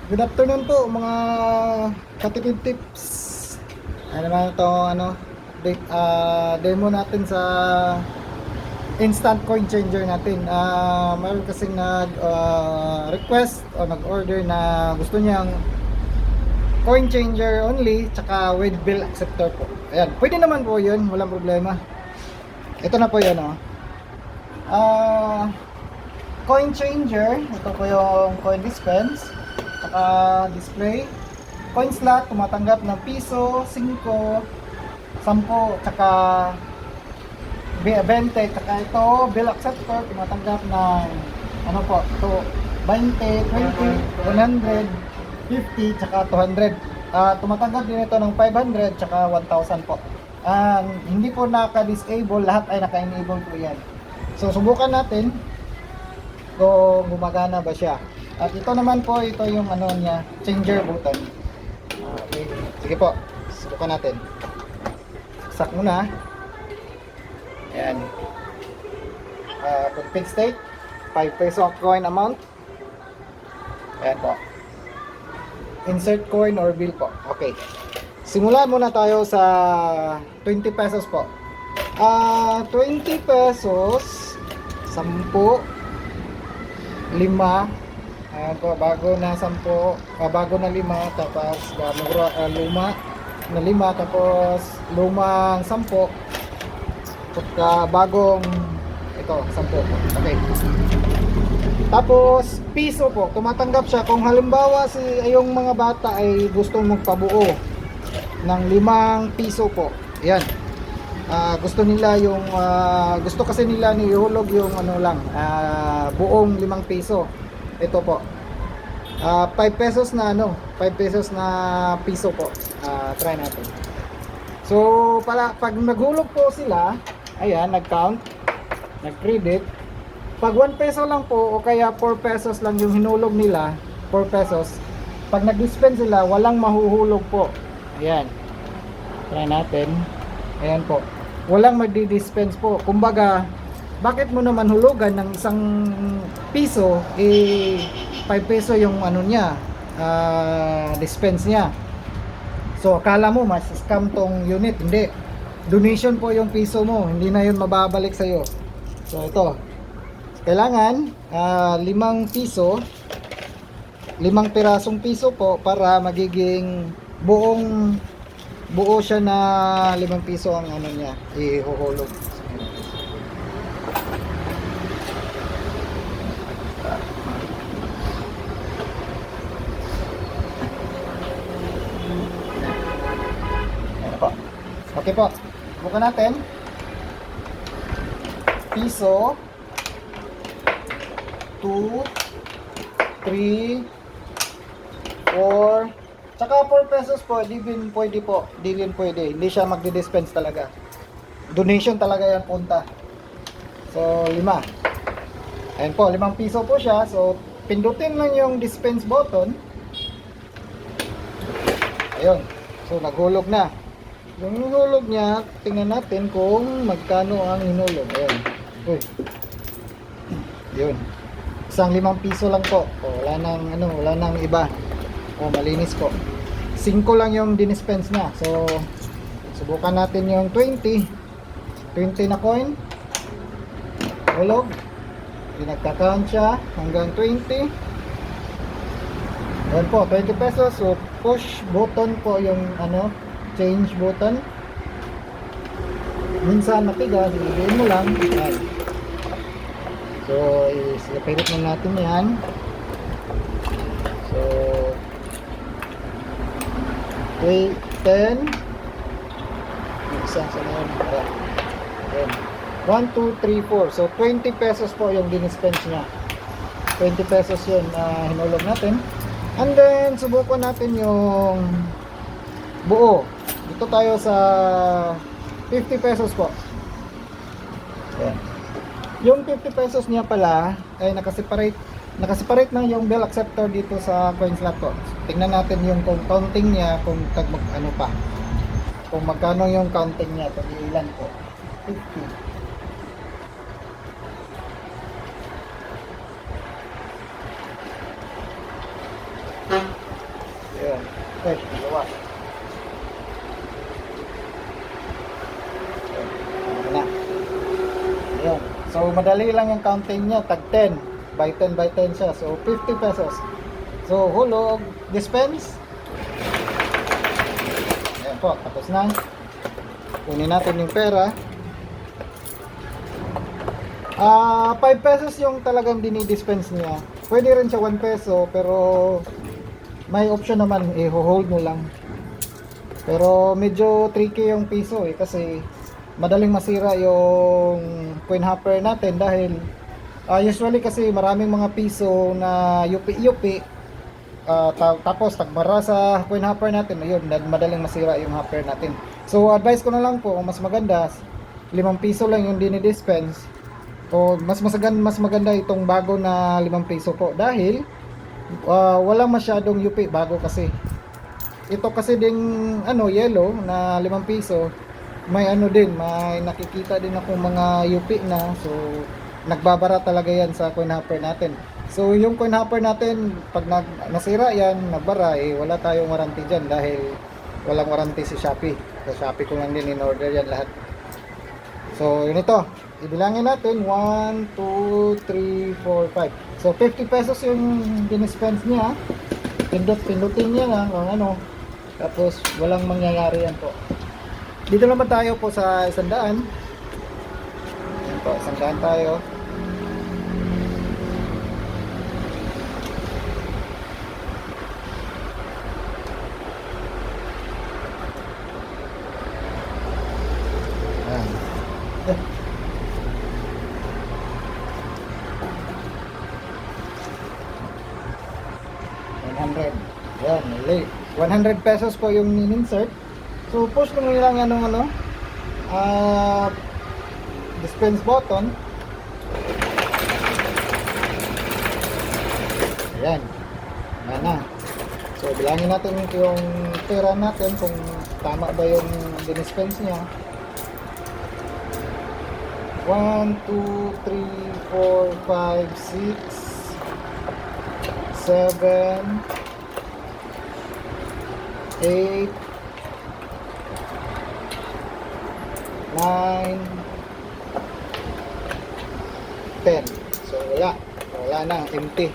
Good afternoon po mga katipid tips. Ano naman ito demo natin sa instant coin changer natin. Mayroon kasing nag request o nag-order na gusto niyang coin changer only tsaka with bill acceptor po. Ayan, pwede naman po 'yun, walang problema. Ito na po 'yun coin changer, ito po yung coin dispense, saka display. Coin slot, tumatanggap ng piso, 5, 10, tsaka 20, tsaka ito, bill acceptor, tumatanggap ng ano po, ito, 20, 20, 100, 50, tsaka 200. Tumatanggap din ito ng 500, tsaka 1,000 po. Hindi po naka-disable, lahat ay naka-enable po yan. So, subukan natin kung gumagana ba siya. At ito naman po, ito yung ano niya, changer button. Okay. Sige po, subukan natin. Saksak muna. Ayan. Config state, 5 peso coin amount. Ayan po. Insert coin or bill po. Okay. Simulan muna tayo sa 20 pesos po. 20 pesos, 10, 5. Ayan po, bago na 10, bago na 5, tapos luma na 5, tapos lumang 10, pagka bagong ito 10 po. Okay. Tapos piso po, tumatanggap siya kung halimbawa yung mga bata ay gustong magpabuo ng 5 piso po. Ayan. Gusto nila yung gusto kasi nila nihulog yung ano lang, buong 5 piso. Ito po. 5 pesos na 5 pesos na piso po. Try natin. So, pag naghulog po sila, ayan, nag-count, nag-credit. Pag 1 peso lang po o kaya 4 pesos lang yung hinulog nila, 4 pesos. Pag nag-dispense sila, walang mahuhulog po. Ayan. Try natin. Ayan po. Walang magdi-dispense po. Kumbaga, bakit mo naman hulugan ng 1 piso, 5 peso yung ano niya, dispense niya. So, akala mo mas scam tong unit. Hindi. Donation po yung piso mo. Hindi na yun mababalik sa'yo. So, ito. Kailangan, 5 piso, 5 pirasong piso po para magiging buo siya na 5 piso ang ano niya, ihuhulog. Ayan po. Okay po. Bukan natin. Piso, 2, 3, 4, tsaka 4 pesos po, di din pwede po. Di din pwede. Hindi siya magdi-dispense talaga. Donation talaga yan punta. So, 5. Ayan po, 5 piso po siya. So, pindutin lang yung dispense button. Ayun. So, naghulog na. Yung hinulog niya, tingnan natin kung magkano ang hinulog. Ayan. Uy. Yun. Isang 5 piso lang po. O, wala nang iba. O, malinis po. 5 lang yung dinispense niya. So, subukan natin yung 20 na coin. Hulog. Pinagka-count siya hanggang 20. Ayan po, 20 pesos. So, push button po yung change button. Minsan matigas, ilagay mo lang. Ayan. So, i-separate na natin yan. So, 10. Isa sa na yun. Ayan. 1, 2, 3, 4. So, 20 pesos po yung dinispense niya. 20 pesos yun hinulog natin. And then, subukan natin yung buo. Dito tayo sa 50 pesos po. Ayan. Yung 50 pesos niya pala ay nakaseparate na yung bill acceptor dito sa coin slot po. Tingnan natin yung kung counting niya, kung kung magkano yung counting niya, pag ilan po. 50. dalawa. Ayan na. Ayan. So, madali lang yung counting niya. Tag 10. By 10 by 10 siya. So, 50 pesos. So, hulog. Dispense. Ayan po. Tapos na. Kunin natin yung pera. 5 pesos yung talagang dinidispense niya. Pwede rin siya 1 peso. Pero, may option naman. I-hold mo lang. Pero, medyo tricky yung piso eh. Kasi, madaling masira yung coin hopper natin dahil usually kasi maraming mga piso na yupi-yupi tapos tagbara sa coin hopper natin, ayun, madaling masira yung hopper natin. So advice ko na lang po, mas maganda 5 piso lang yung dinidispense o mas maganda itong bago na 5 piso po dahil walang masyadong yupi bago kasi. Ito kasi ding yellow na 5 piso, may may nakikita din ako mga UP na, so nagbabara talaga yan sa coin hopper natin. So yung coin hopper natin, pag nasira yan, nagbara, wala tayong warranty dyan dahil walang warranty si Shopee. Sa Shopee ko lang din in-order yan lahat. So yun ito, ibilangin natin 1, 2, 3, 4, 5. So 50 pesos yung dinispense niya. Pindutin niya lang kung tapos walang mangyayari yan po. Dito naman tayo po sa 100. Ayan po, 100 tayo. Ayan. 100. Ayan, mali. 100 pesos po yung in-insert. So push ko lang yung dispense button. Ayan. Ayan na. So bilangin natin yung pera natin kung tama ba yung dinispense niya. 1, 2, 3, 4, 5, 6, 7, 8, 9, 10. So wala na, empty.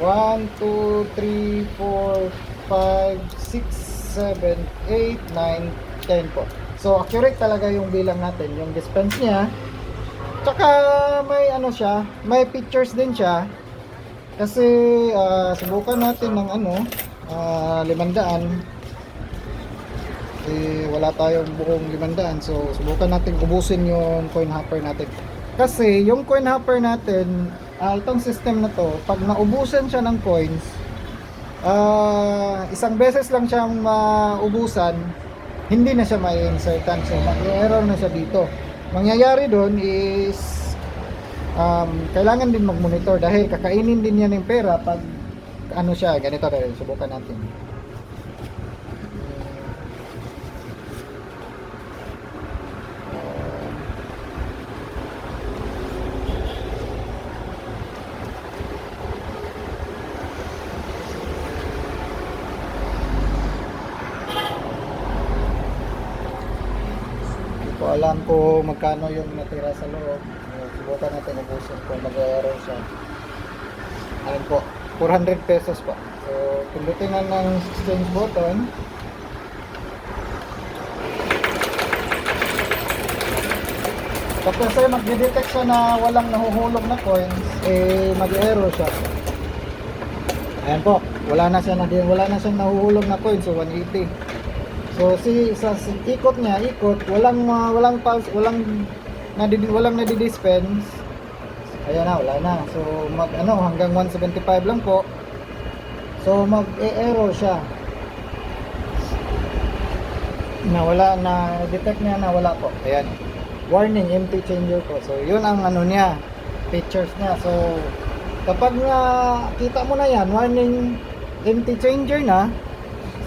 1, 2, 3, 4, 5, 6, 7, 8, 9, 10 po. So accurate talaga yung bilang natin, yung dispense niya. Tsaka may siya, may pictures din siya. Kasi subukan natin ng 500. Wala tayong buong 500, so subukan natin ubusin yung coin hopper natin kasi yung coin hopper natin, itong system na to, pag naubusan siya ng coins, isang beses lang siyang maubusan, hindi na siya mai-insertan, so mag-error na siya dito. Mangyayari doon is kailangan din mag-monitor dahil kakainin din yan ng pera pag siya, ganito rin, subukan natin. So alam ko magkano yung natira sa loob. Subukan natin ubusin kung mag-error siya. Ayan po, 400 pesos po. So pindutin nga ng exchange button. Tapos magde-detect siya na walang nahuhulog na coins, mag-error siya. Ayan po, wala na siyang nahuhulog na coins, so 180. So sa ikot niya, walang pulse, walang nadidispense. Ayan na, wala na. So hanggang 175 lang po. So mag-error siya. Detect niya na wala po. Ayan. Warning, empty changer po. So yun ang niya, pictures niya. So kapag kita mo na yan, warning, empty changer na.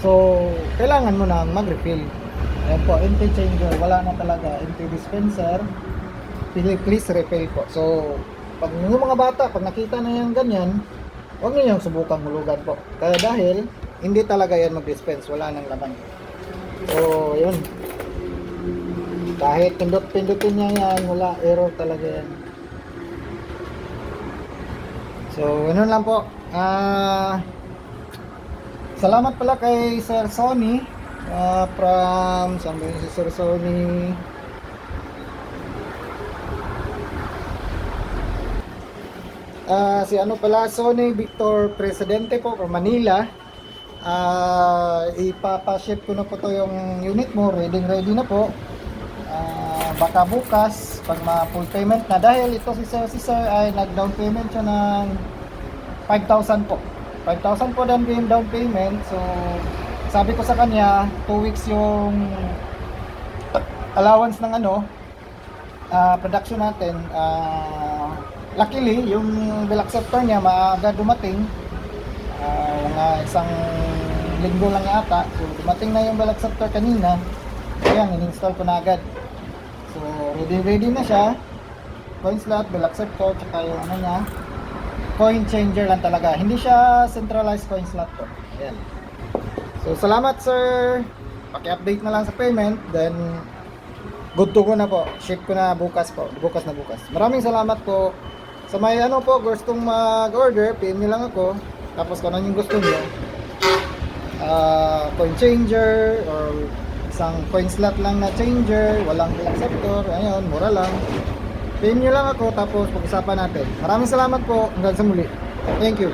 So, kailangan mo na mag-refill. Ayan po, empty changer. Wala na talaga. Empty dispenser. Please refill po. So, pag yung mga bata, pag nakita na yung ganyan, huwag niyo yung subukang hulugan po. Kaya dahil, hindi talaga yan mag-dispense, wala nang laman. So yun, kahit pindot-pindutin niya yan, wala, error talaga yan. So ganun lang po. Salamat pala kay Sir Sony, from saan ba yun si Sir Sony? Si ano pala, Sony Victor Presidente po from Manila. Ipapa-ship ko na po to yung unit mo, ready na po. Baka bukas pag ma-full payment na, dahil ito si Sir ay nag-down payment siya ng 5,000 po. 5,000 po down payment. So sabi ko sa kanya 2 weeks yung allowance ng production natin. Luckily yung bill acceptor niya maaga dumating, mga isang linggo lang yata. So dumating na yung bill acceptor kanina, kaya in-install ko na agad. So ready na siya, coin slot, bill acceptor, tsaka yung niya, coin changer lang talaga, hindi siya centralized coin slot po. Ayan. So salamat sir, paki-update na lang sa payment, then good to go na po, ship ko na bukas po, bukas. Maraming salamat po. Sa may po, gustong mag-order, PM nyo lang ako, tapos kung ano yung gusto nyo, coin changer or isang coin slot lang na changer, walang bill acceptor, ayun, mura lang. PM nyo lang ako, tapos pag-usapan natin. Maraming salamat po, hanggang sa muli. Thank you.